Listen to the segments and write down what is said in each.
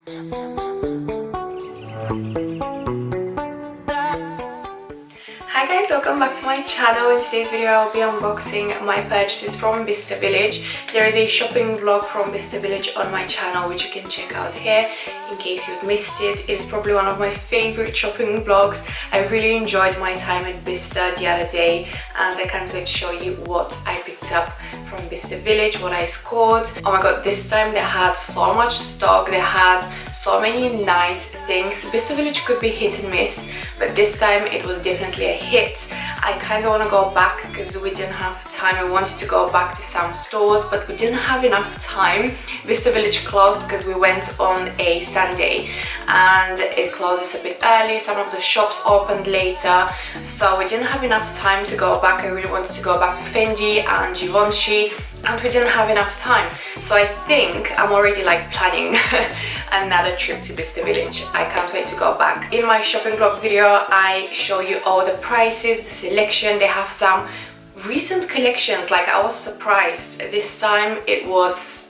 Hi guys, welcome back to my channel. In today's video I'll be unboxing my purchases from Bicester Village. There is a shopping vlog from Bicester Village on my channel which you can check out here in case you've missed it. It's probably one of my favorite shopping vlogs. I really enjoyed my time at Bicester the other day and I can't wait to show you what I picked up from Bicester Village, what I scored. Oh my god, this time they had so much stock, they had so many nice things. Bicester Village could be hit and miss, but this time it was definitely a hit. I kind of want to go back because we didn't have time. I wanted to go back to some stores but we didn't have enough time. Bicester Village closed because we went on a Sunday and it closes a bit early. Some of the shops opened later, so we didn't have enough time to go back. I really wanted to go back to Fendi and Givenchy and we didn't have enough time, so I think I'm already like planning another trip to Bicester Village. I can't wait to go back. In my shopping vlog video I show you all the prices, the selection. They have some recent collections, like I was surprised. This time it was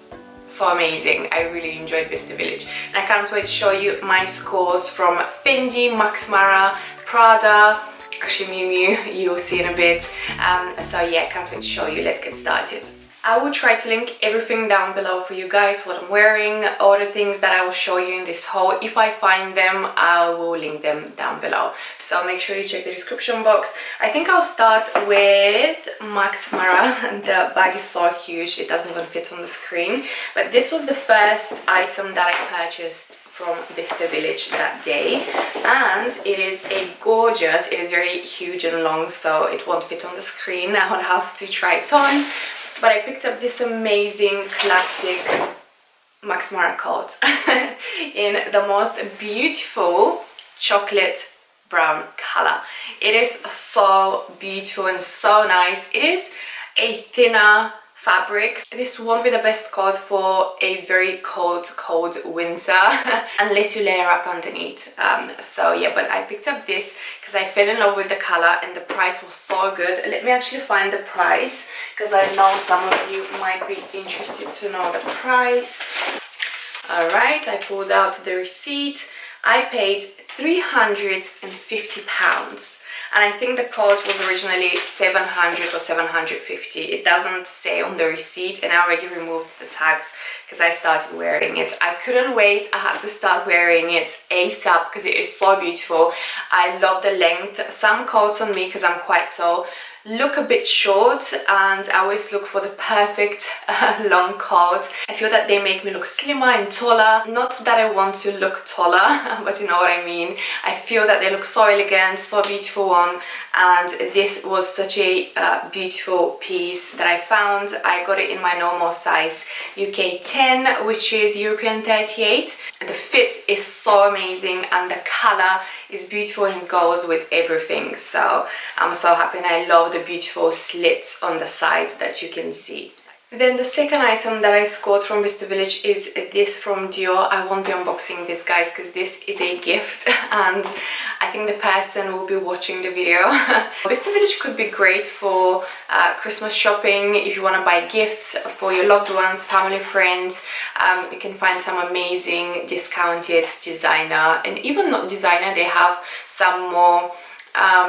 so amazing. I really enjoyed Bicester Village and I can't wait to show you my scores from Fendi, Max Mara, Prada, actually Miu Miu, you'll see in a bit. So yeah, I can't wait to show you. Let's get started. I will try to link everything down below for you guys, what I'm wearing, all the things that I will show you in this haul. If I find them, I will link them down below. So make sure you check the description box. I think I'll start with Max Mara. The bag is so huge, it doesn't even fit on the screen. But this was the first item that I purchased from Bicester Village that day. And it is a gorgeous, it is very huge and long, so it won't fit on the screen. I would have to try it on. But I picked up this amazing classic Max Mara coat in the most beautiful chocolate brown color. It is so beautiful and so nice. It is a thinner fabric. This won't be the best coat for a very cold winter unless you layer up underneath. So yeah, but I picked up this because I fell in love with the color and the price was so good. Let me actually find the price because I know some of you might be interested to know the price. Alright, I pulled out the receipt. I paid £350 and I think the coat was originally 700 or 750. It doesn't say on the receipt and I already removed the tags because I started wearing it. I couldn't wait, I had to start wearing it ASAP because it is so beautiful. I love the length. Some coats on me, because I'm quite tall, look a bit short and I always look for the perfect long coat. I feel that they make me look slimmer and taller. Not that I want to look taller, but you know what I mean. I feel that they look so elegant, so beautiful on, and this was such a beautiful piece that I found. I got it in my normal size, UK 10, which is European 38. The fit is so amazing and the color is beautiful and it goes with everything. So I'm so happy and I love the beautiful slits on the side that you can see. Then the second item that I scored from Bicester Village is this from Dior. I won't be unboxing this, guys, because this is a gift and I think the person will be watching the video. Bicester Village could be great for Christmas shopping. If you want to buy gifts for your loved ones, family, friends, you can find some amazing discounted designer, and even not designer, they have some more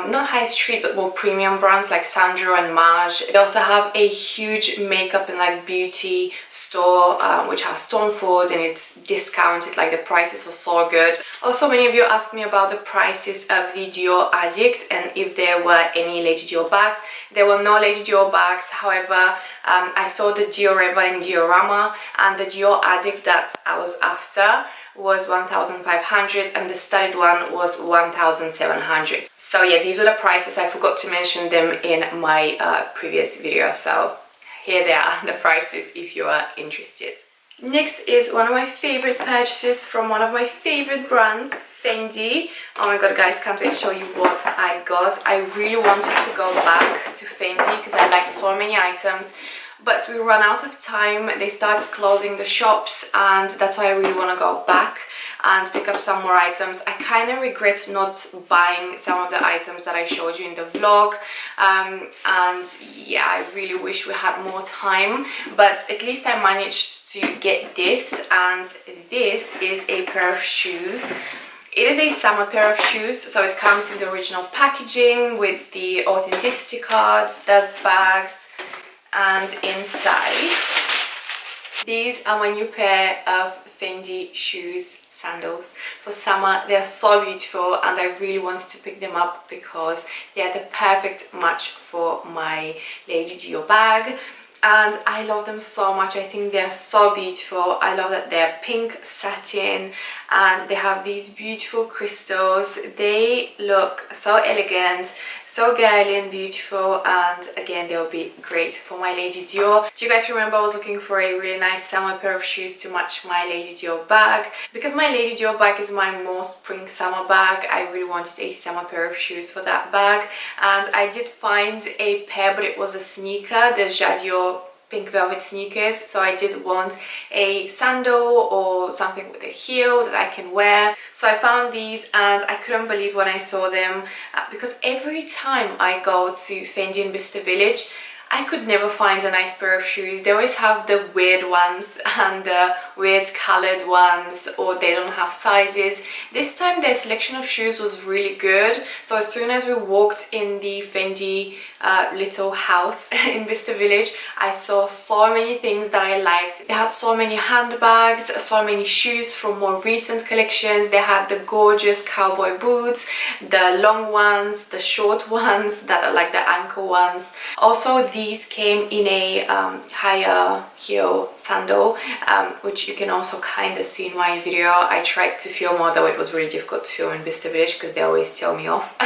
not high street but more premium brands like Sandro and Maj. They also have a huge makeup and like beauty store which has Tom Ford and it's discounted, like the prices are so good. Also, many of you asked me about the prices of the Dior Addict and if there were any Lady Dior bags. There were no Lady Dior bags, however I saw the Dioreva and Diorama, and the Dior Addict that I was after was 1,500 and the studded one was 1,700. So yeah, these were the prices. I forgot to mention them in my previous video, so here they are, the prices if you are interested. Next is one of my favorite purchases from one of my favorite brands, Fendi. Oh my god, guys, can't wait to show you what I got. I really wanted to go back to Fendi because I liked so many items, but we ran out of time. They started closing the shops and that's why I really want to go back. and pick up some more items. I kind of regret not buying some of the items that I showed you in the vlog, and yeah, I really wish we had more time, but at least I managed to get this, and this is a pair of shoes. It is a summer pair of shoes, so it comes in the original packaging with the authenticity card, dust bags, and inside these are my new pair of Fendi shoes, sandals for summer. They are so beautiful and I really wanted to pick them up because they are the perfect match for my Lady Dior bag. And I love them so much. I think they're so beautiful. I love that they're pink satin and they have these beautiful crystals. They look so elegant, so girly and beautiful, and again they'll be great for my Lady Dior. Do you guys remember I was looking for a really nice summer pair of shoes to match my Lady Dior bag? Because my Lady Dior bag is my more spring summer bag, I really wanted a summer pair of shoes for that bag, and I did find a pair, but it was a sneaker, the Dior pink velvet sneakers. So I did want a sandal or something with a heel that I can wear. So I found these and I couldn't believe when I saw them, because every time I go to Fendi in Bicester Village, I could never find a nice pair of shoes. They always have the weird ones and the weird colored ones, or they don't have sizes. This time their selection of shoes was really good. So as soon as we walked in the Fendi little house in Bicester Village, I saw so many things that I liked. They had so many handbags, so many shoes from more recent collections. They had the gorgeous cowboy boots, the long ones, the short ones that are like the ankle ones. Also, these came in a higher heel sandal, which you can also kind of see in my video. I tried to film, although it was really difficult to film in Bicester Village because they always tell me off.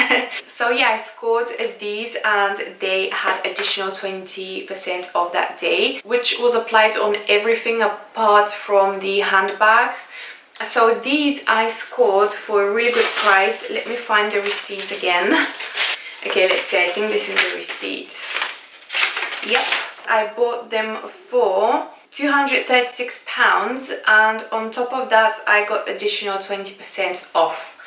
So yeah, I scored these and they had additional 20% off that day, which was applied on everything apart from the handbags. So these I scored for a really good price. Let me find the receipt again. Okay, let's see, I think this is the receipt. Yep, I bought them for £236, and on top of that I got additional 20% off,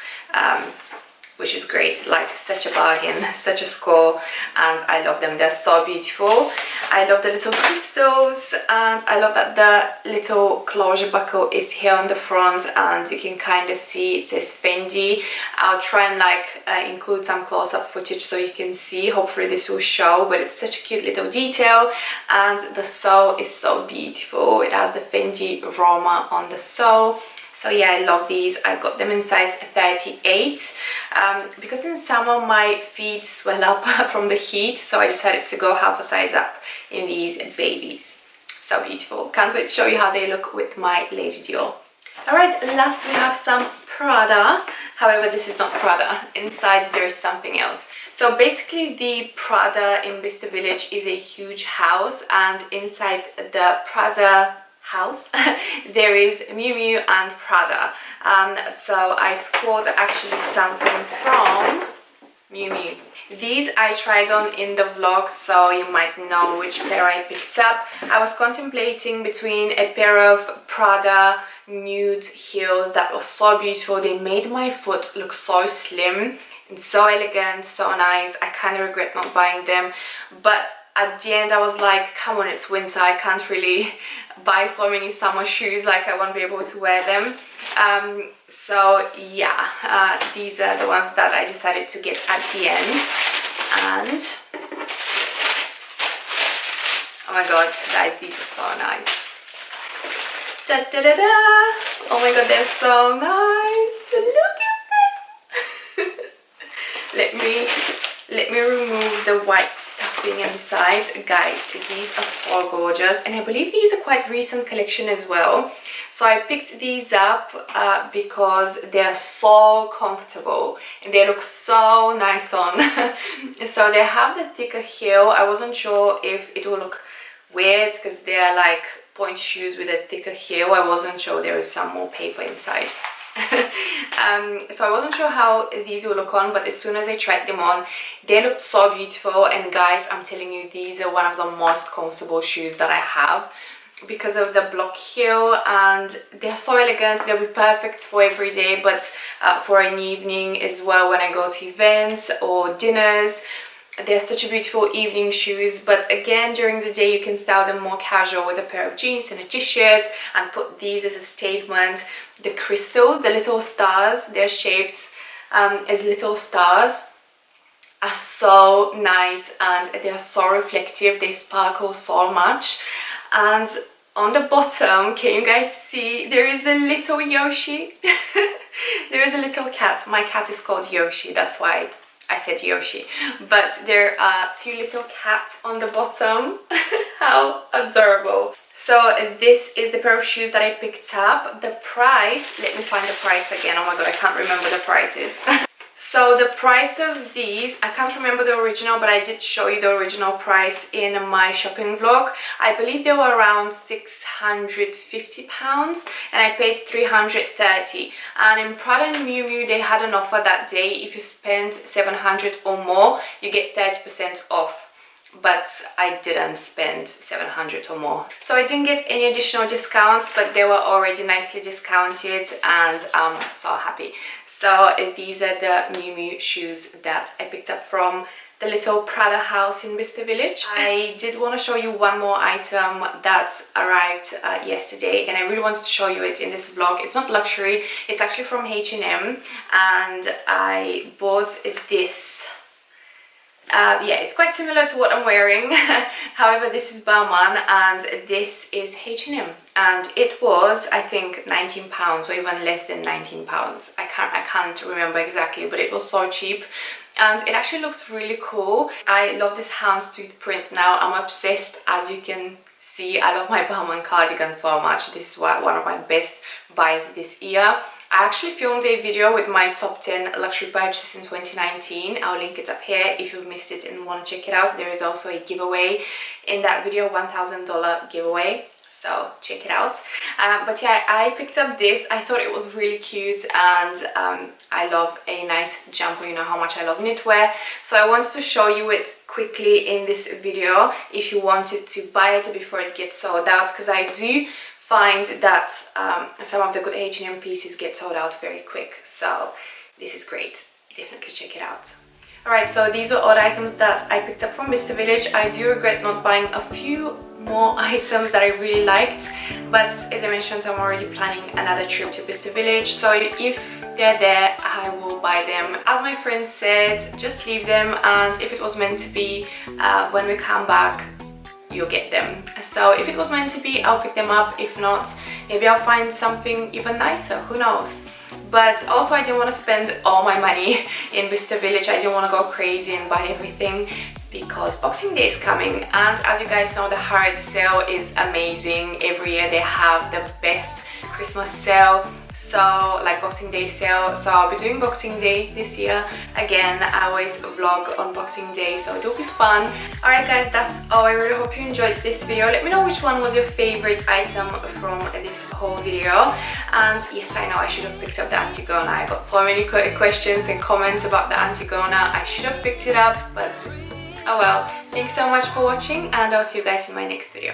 which is great. Like, such a bargain, such a score, and I love them. They're so beautiful. I love the little crystals, and I love that the little closure buckle is here on the front, and you can kind of see it says Fendi. I'll try and include some close-up footage so you can see. Hopefully this will show, but it's such a cute little detail, and the sole is so beautiful. It has the Fendi Roma on the sole. So yeah, I love these. I got them in size 38 because in summer my feet swell up from the heat, so I decided to go half a size up in these babies. So beautiful. Can't wait to show you how they look with my Lady Dior. Alright, last we have some Prada. However, this is not Prada. Inside there is something else. So basically the Prada in Bicester Village is a huge house, and inside the Prada house there is Miu Miu and Prada. So I scored actually something from Miu Miu. These I tried on in the vlog, so you might know which pair I picked up. I was contemplating between a pair of Prada nude heels that were so beautiful. They made my foot look so slim and so elegant, so nice. I kind of regret not buying them, but at the end I was like, come on, it's winter, I can't really buy so many summer shoes, like I won't be able to wear them. So yeah, these are the ones that I decided to get at the end. And oh my god, guys, these are so nice. Da, da, da, da. Oh my god, they're so nice. Look at them. Let me remove the white stuffing inside. Guys, these are so gorgeous, and I believe these are quite recent collection as well. So I picked these up because they're so comfortable and they look so nice on. So they have the thicker heel. I wasn't sure if it will look weird because they're like point shoes with a thicker heel. I wasn't sure there is some more paper inside. So I wasn't sure how these will look on, but as soon as I tried them on, they looked so beautiful. And guys, I'm telling you, these are one of the most comfortable shoes that I have. because of the block heel, and they're so elegant. They'll be perfect for every day, but for an evening as well when I go to events or dinners. They're such a beautiful evening shoes, but again during the day you can style them more casual with a pair of jeans and a t-shirt and put these as a statement. The crystals, the little stars, they're shaped as little stars, are so nice and they are so reflective. They sparkle so much. And on the bottom, can you guys see, there is a little Yoshi. There is a little cat. My cat is called Yoshi, that's why I said Yoshi. But there are two little cats on the bottom. How adorable. So this is the pair of shoes that I picked up. The price, let me find the price again. Oh my god, I can't remember the prices. So the price of these, I can't remember the original, but I did show you the original price in my shopping vlog. I believe they were around £650 and I paid £330. And in Prada and Miu Miu, they had an offer that day. If you spend $700 or more, you get 30% off. But I didn't spend $700 or more, so I didn't get any additional discounts, but they were already nicely discounted and I'm so happy. So these are the Miu Miu shoes that I picked up from the little Prada house in Bicester Village. I did want to show you one more item that arrived yesterday, and I really wanted to show you it in this vlog. It's not luxury, it's actually from H&M, and I bought this. Yeah, it's quite similar to what I'm wearing. However, this is Balmain and this is H&M, and it was, I think, £19 or even less than £19. I can't remember exactly, but it was so cheap and it actually looks really cool. I love this houndstooth print now. I'm obsessed, as you can see. I love my Balmain cardigan so much. This is one of my best buys this year. I actually filmed a video with my top 10 luxury purchases in 2019. I'll link it up here if you've missed it and want to check it out. There is also a giveaway in that video, $1,000 giveaway, so check it out. But yeah, I picked up this. I thought it was really cute, and I love a nice jumper. You know how much I love knitwear, so I wanted to show you it quickly in this video if you wanted to buy it before it gets sold out, because I do find that some of the good H&M pieces get sold out very quick. So this is great, definitely check it out. Alright, so these were all the items that I picked up from Bicester Village. I do regret not buying a few more items that I really liked, but as I mentioned, I'm already planning another trip to Bicester Village, so if they're there, I will buy them. As my friend said, just leave them, and if it was meant to be, when we come back, you'll get them. So if it was meant to be, I'll pick them up. If not, maybe I'll find something even nicer, who knows. But also, I didn't want to spend all my money in Bicester Village. I didn't want to go crazy and buy everything because Boxing Day is coming, and as you guys know, the Harrods sale is amazing. Every year they have the best Christmas sale, so like Boxing Day sale. So I'll be doing Boxing Day this year again. I always vlog on Boxing Day, so it'll be fun. Alright guys, that's all. I really hope you enjoyed this video. Let me know which one was your favorite item from this whole video. And yes, I know I should have picked up the Antigona. I got so many questions and comments about the Antigona. I should have picked it up, but oh well. Thanks so much for watching, and I'll see you guys in my next video.